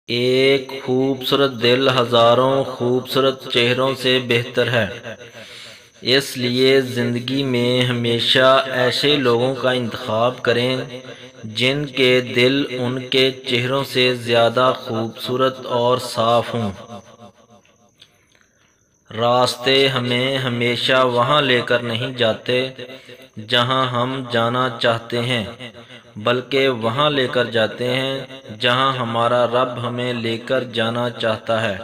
ایک خوبصورت دل ہزاروں خوبصورت چہروں سے بہتر ہے، اس لیے زندگی میں ہمیشہ ایسے لوگوں کا انتخاب کریں جن کے دل ان کے چہروں سے زیادہ خوبصورت اور صاف ہوں۔ راستے ہمیں ہمیشہ وہاں لے کر نہیں جاتے جہاں ہم جانا چاہتے ہیں، بلکہ وہاں لے کر جاتے ہیں جہاں ہمارا رب ہمیں لے کر جانا چاہتا ہے۔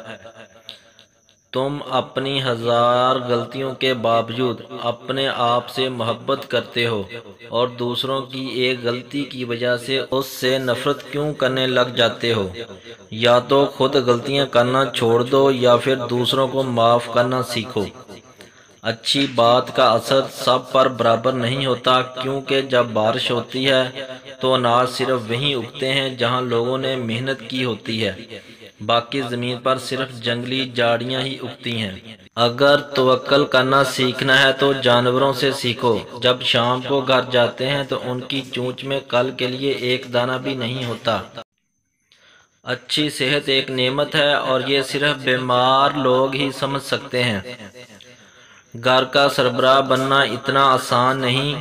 تم اپنی ہزار غلطیوں کے باوجود اپنے آپ سے محبت کرتے ہو اور دوسروں کی ایک غلطی کی وجہ سے اس سے نفرت کیوں کرنے لگ جاتے ہو؟ یا تو خود غلطیاں کرنا چھوڑ دو یا پھر دوسروں کو معاف کرنا سیکھو۔ اچھی بات کا اثر سب پر برابر نہیں ہوتا، کیونکہ جب بارش ہوتی ہے تو اناج صرف وہیں اگتے ہیں جہاں لوگوں نے محنت کی ہوتی ہے، باقی زمین پر صرف جنگلی جھاڑیاں ہی اگتی ہیں۔ اگر توکل کرنا سیکھنا ہے تو جانوروں سے سیکھو، جب شام کو گھر جاتے ہیں تو ان کی چونچ میں کل کے لیے ایک دانہ بھی نہیں ہوتا۔ اچھی صحت ایک نعمت ہے اور یہ صرف بیمار لوگ ہی سمجھ سکتے ہیں۔ گھر کا سربراہ بننا اتنا آسان نہیں۔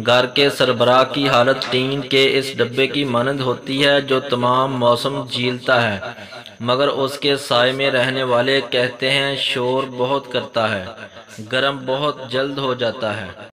گھر کے سربراہ کی حالت ٹین کے اس ڈبے کی مانند ہوتی ہے جو تمام موسم جھیلتا ہے، مگر اس کے سائے میں رہنے والے کہتے ہیں شور بہت کرتا ہے، گرم بہت جلد ہو جاتا ہے۔